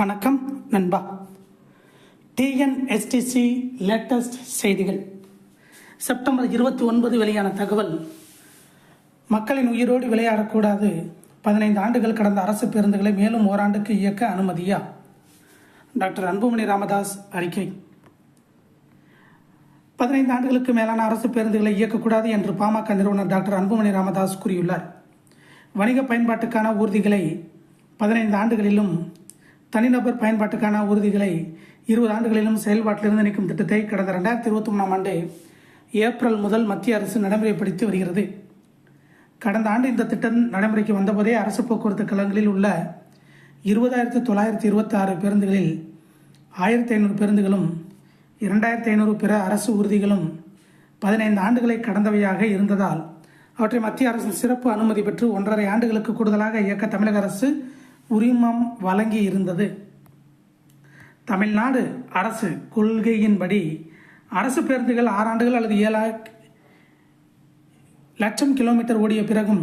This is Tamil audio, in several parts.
வணக்கம் நண்பா. டிஎன்எஸ்டிசி லேட்டஸ்ட் செய்திகள். செப்டம்பர் 29 வெளியான தகவல். மக்களின் உயிரோடு விளையாடக்கூடாது. 15 ஆண்டுகள் கடந்த அரசு பேருந்துகளை மேலும் ஓராண்டுக்கு இயக்க அனுமதியா? டாக்டர் அன்புமணி ராமதாஸ் அறிக்கை. 15 ஆண்டுகளுக்கு மேலான அரசு பேருந்துகளை இயக்கக்கூடாது என்று பாமக நிறுவனர் டாக்டர் அன்புமணி ராமதாஸ் கூறியுள்ளார். வணிக பயன்பாட்டுக்கான ஊர்திகளை 15 ஆண்டுகளிலும் தனிநபர் பயன்பாட்டுக்கான ஊர்திகளை 20 ஆண்டுகளிலும் செயல்பாட்டிலிருந்து நீக்கும் திட்டத்தை கடந்த 2023 ஆண்டு ஏப்ரல் முதல் மத்திய அரசு நடைமுறைப்படுத்தி வருகிறது. கடந்த ஆண்டு இந்த திட்டம் நடைமுறைக்கு வந்தபோதே அரசு போக்குவரத்து கழகங்களில் உள்ள 20,926 பேருந்துகளில் 1,500 பேருந்துகளும் 2,500 பிற அரசு ஊர்திகளும் 15 ஆண்டுகளை கடந்தவையாக இருந்ததால் அவற்றை மத்திய அரசு சிறப்பு அனுமதி பெற்று 1.5 ஆண்டுகளுக்கு கூடுதலாக இயக்க தமிழக அரசு உரிமம் வழங்கி இருந்தது. தமிழ்நாடு அரசு கொள்கையின்படி அரசு பேருந்துகள் 6 ஆண்டுகள் அல்லது 7 லட்சம் கிலோமீட்டர் ஓடிய பிறகும்,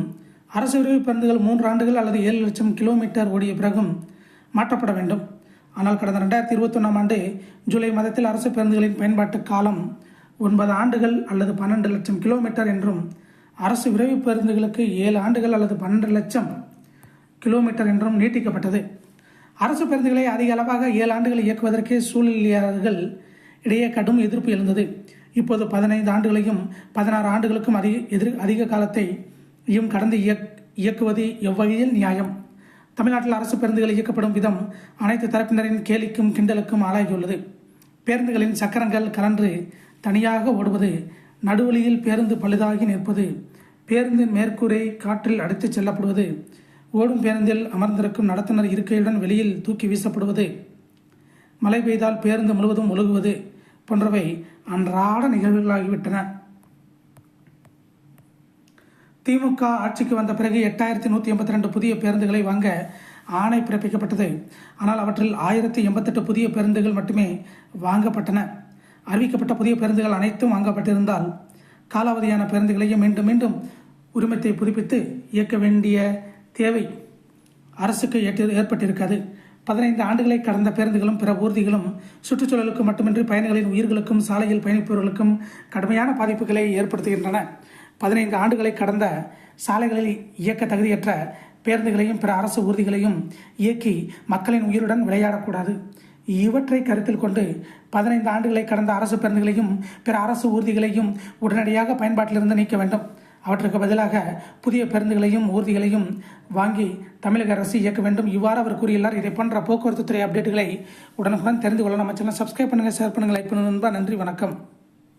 அரசு விரைவு பேருந்துகள் 3 ஆண்டுகள் அல்லது 7 லட்சம் கிலோமீட்டர் ஓடிய பிறகும் மாற்றப்பட வேண்டும். ஆனால் கடந்த 2021 ஆண்டு ஜூலை மாதத்தில் அரசு பேருந்துகளின் பயன்பாட்டு காலம் 9 ஆண்டுகள் அல்லது 12 லட்சம் கிலோமீட்டர் என்றும், அரசு விரைவு பேருந்துகளுக்கு 7 ஆண்டுகள் அல்லது 12 லட்சம் கிலோமீட்டர் என்றும் நீட்டிக்கப்பட்டது. அரசு பேருந்துகளை அதிக அளவாக 7 ஆண்டுகள் இயக்குவதற்கே சூழலியர்கள் இடையே கடும் எதிர்ப்பு எழுந்தது. இப்போது 15 ஆண்டுகளையும் 16 ஆண்டுகளுக்கும் அதிக காலத்தையும் கடந்து இயக்குவது எவ்வகையில் நியாயம்? தமிழ்நாட்டில் அரசு பேருந்துகள் இயக்கப்படும் விதம் அனைத்து தரப்பினரின் கேலிக்கும் கிண்டலுக்கும் ஆளாகியுள்ளது. பேருந்துகளின் சக்கரங்கள் கலன்று தனியாக ஓடுவது, நடுவழியில் பேருந்து பழுதாகி நிற்பது, பேருந்தின் மேற்கூரை காற்றில் அடித்துச் செல்லப்படுவது, ஓடும் பேருந்தில் அமர்ந்திருக்கும் நடத்துனர் இருக்கையுடன் வெளியில் தூக்கி வீசப்படுவது, மழை பெய்தால் பேருந்து முழுவதும் ஒழுகுவது போன்றவை அன்றாட நிகழ்வுகளாகிவிட்டன. திமுக ஆட்சிக்கு வந்த பிறகு 8,182 புதிய பேருந்துகளை வாங்க ஆணை பிறப்பிக்கப்பட்டது. ஆனால் அவற்றில் 1,088 புதிய பேருந்துகள் மட்டுமே வாங்கப்பட்டன. அறிவிக்கப்பட்ட புதிய பேருந்துகள் அனைத்தும் வாங்கப்பட்டிருந்தால் காலாவதியான பேருந்துகளையும் மீண்டும் மீண்டும் உரிமத்தை புதுப்பித்து இயக்க வேண்டிய தேவை அரசுக்கு ஏற்பட்டிருக்காது. 15 ஆண்டுகளை கடந்த பேருந்துகளும் பிற ஊர்திகளும் சுற்றுச்சூழலுக்கு மட்டுமின்றி பயணிகளின் உயிர்களுக்கும் சாலையில் பயணிப்பவர்களுக்கும் கடுமையான பாதிப்புகளை ஏற்படுத்துகின்றன. 15 ஆண்டுகளை கடந்த சாலைகளில் இயக்க தகுதியற்ற பேருந்துகளையும் பிற அரசு ஊர்திகளையும் இயக்கி மக்களின் உயிருடன் விளையாடக்கூடாது. இவற்றை கருத்தில் கொண்டு 15 ஆண்டுகளை கடந்த அரசு பேருந்துகளையும் பிற அரசு ஊர்திகளையும் உடனடியாக பயன்பாட்டிலிருந்து நீக்க வேண்டும். அவற்றுக்கு பதிலாக புதிய பேருந்துகளையும் ஊர்திகளையும் வாங்கி தமிழக அரசு இயக்க வேண்டும். இவ்வாறு அவர் கூறியுள்ளார். இதை போன்ற போக்குவரத்து துறை அப்டேட்டுகளை உடனுக்குடன் தெரிந்து கொள்ள நம்ம சேனல் சப்ஸ்கிரைப் பண்ணுங்கள், ஷேர் பண்ணுங்கள், லைக் பண்ணுங்கள். நன்றி, வணக்கம்.